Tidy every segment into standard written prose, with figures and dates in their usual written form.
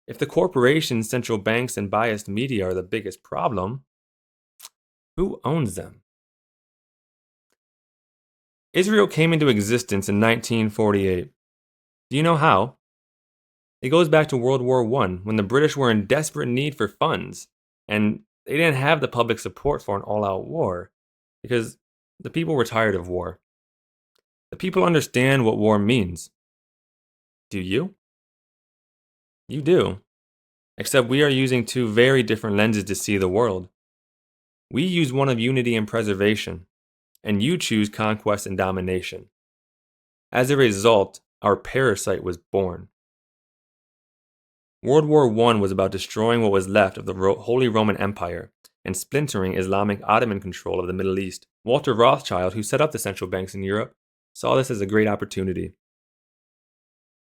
If the corporations, central banks, and biased media are the biggest problem, who owns them? Israel came into existence in 1948. Do you know how? It goes back to World War I, when the British were in desperate need for funds, and they didn't have the public support for an all-out war, because the people were tired of war. The people understand what war means. Do you? You do. Except we are using two very different lenses to see the world. We use one of unity and preservation, and you choose conquest and domination. As a result, our parasite was born. World War I was about destroying what was left of the Holy Roman Empire and splintering Islamic Ottoman control of the Middle East. Walter Rothschild, who set up the central banks in Europe, saw this as a great opportunity.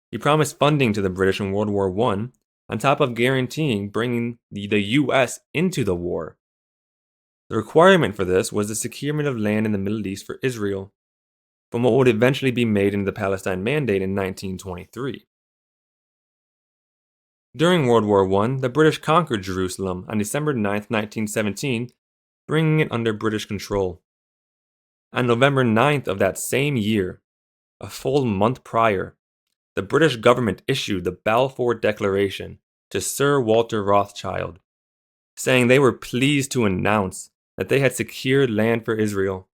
He promised funding to the British in World War I, on top of guaranteeing bringing the US into the war. The requirement for this was the securement of land in the Middle East for Israel, from what would eventually be made into the Palestine Mandate in 1923. During World War I, the British conquered Jerusalem on December 9, 1917, bringing it under British control. On November 9th of that same year, a full month prior, the British government issued the Balfour Declaration to Sir Walter Rothschild, saying they were pleased to announce that they had secured land for Israel.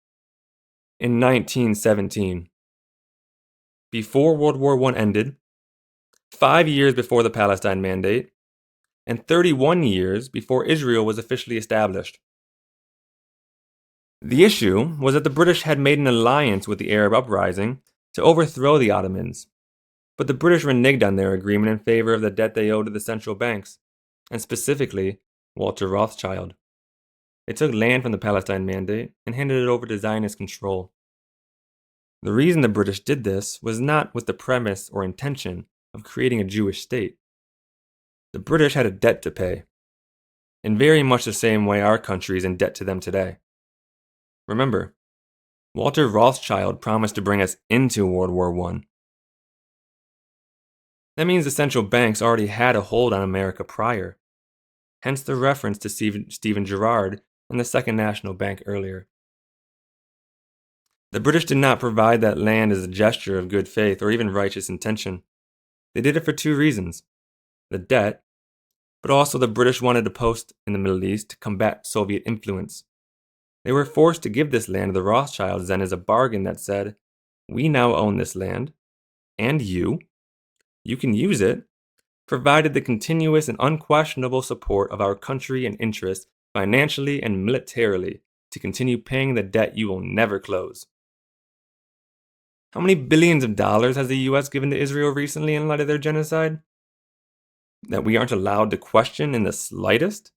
In 1917, before World War I ended, 5 years before the Palestine Mandate, and 31 years before Israel was officially established. The issue was that the British had made an alliance with the Arab uprising to overthrow the Ottomans, but the British reneged on their agreement in favor of the debt they owed to the central banks, and specifically Walter Rothschild. They took land from the Palestine Mandate and handed it over to Zionist control. The reason the British did this was not with the premise or intention of creating a Jewish state. The British had a debt to pay, in very much the same way our country is in debt to them today. Remember, Walter Rothschild promised to bring us into World War I. That means the central banks already had a hold on America prior, hence the reference to Stephen Girard and the Second National Bank earlier. The British did not provide that land as a gesture of good faith or even righteous intention. They did it for two reasons: the debt, but also the British wanted a post in the Middle East to combat Soviet influence. They were forced to give this land to the Rothschilds then as a bargain that said, we now own this land, and you can use it, provided the continuous and unquestionable support of our country and interests financially and militarily to continue paying the debt you will never close. How many billions of dollars has the US given to Israel recently in light of their genocide? That we aren't allowed to question in the slightest?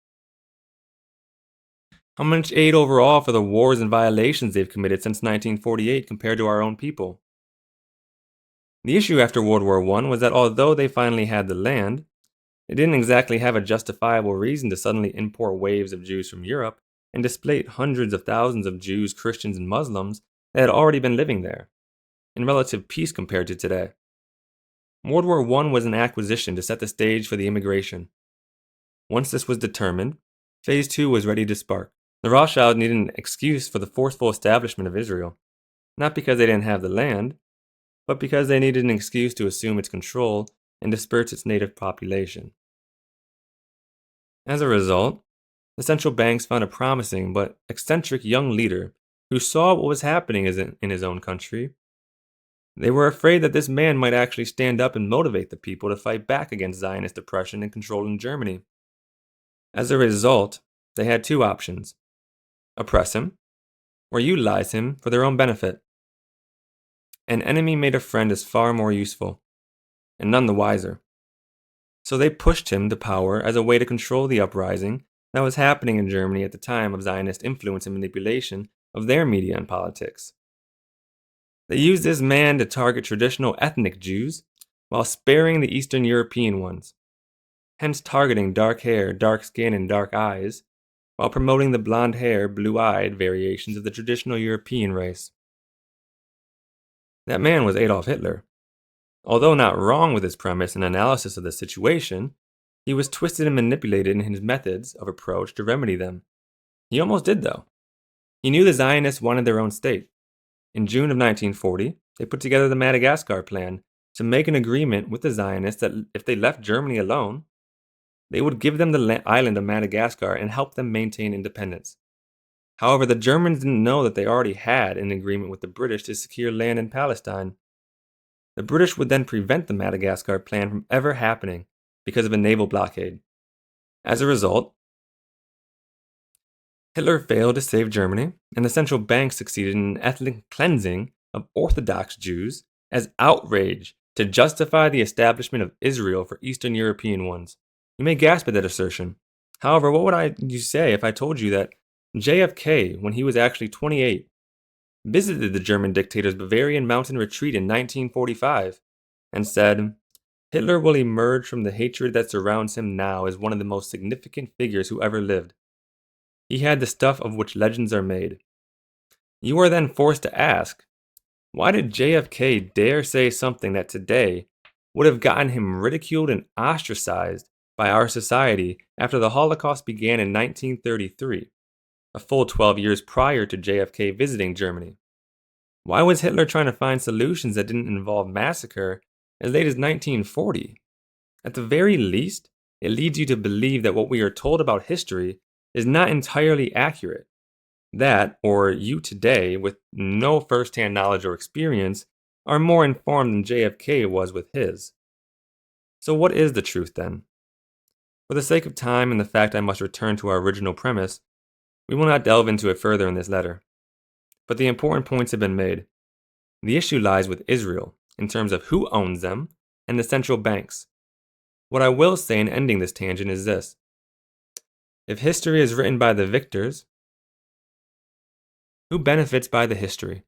How much aid overall for the wars and violations they've committed since 1948 compared to our own people? The issue after World War I was that although they finally had the land, they didn't exactly have a justifiable reason to suddenly import waves of Jews from Europe and displace hundreds of thousands of Jews, Christians, and Muslims that had already been living there, in relative peace compared to today. World War I was an acquisition to set the stage for the immigration. Once this was determined, Phase 2 was ready to spark. The Rothschilds needed an excuse for the forceful establishment of Israel, not because they didn't have the land, but because they needed an excuse to assume its control and disperse its native population. As a result, the central banks found a promising but eccentric young leader who saw what was happening in his own country. They were afraid that this man might actually stand up and motivate the people to fight back against Zionist oppression and control in Germany. As a result, they had two options: oppress him, or utilize him for their own benefit. An enemy made a friend is far more useful, and none the wiser. So they pushed him to power as a way to control the uprising that was happening in Germany at the time of Zionist influence and manipulation of their media and politics. They used this man to target traditional ethnic Jews while sparing the Eastern European ones, hence targeting dark hair, dark skin, and dark eyes, while promoting the blonde hair, blue-eyed variations of the traditional European race. That man was Adolf Hitler. Although not wrong with his premise and analysis of the situation, He was twisted and manipulated in his methods of approach to remedy them. He almost did, though. He knew the Zionists wanted their own state. In June of 1940, they put together the Madagascar Plan to make an agreement with the Zionists that if they left Germany alone, they would give them the island of Madagascar and help them maintain independence. However, the Germans didn't know that they already had an agreement with the British to secure land in Palestine. The British would then prevent the Madagascar Plan from ever happening because of a naval blockade. As a result, Hitler failed to save Germany, and the central bank succeeded in an ethnic cleansing of Orthodox Jews as outrage to justify the establishment of Israel for Eastern European ones. You may gasp at that assertion. However, what would you say if I told you that JFK, when he was actually 28, visited the German dictator's Bavarian mountain retreat in 1945 and said, "Hitler will emerge from the hatred that surrounds him now as one of the most significant figures who ever lived. He had the stuff of which legends are made." You are then forced to ask, why did JFK dare say something that today would have gotten him ridiculed and ostracized by our society after the Holocaust began in 1933, a full 12 years prior to JFK visiting Germany? Why was Hitler trying to find solutions that didn't involve massacre as late as 1940? At the very least, it leads you to believe that what we are told about history is not entirely accurate. That, or you today, with no first-hand knowledge or experience, are more informed than JFK was with his. So what is the truth then? For the sake of time and the fact I must return to our original premise, we will not delve into it further in this letter. But the important points have been made. The issue lies with Israel, in terms of who owns them, and the central banks. What I will say in ending this tangent is this. If history is written by the victors, who benefits by the history?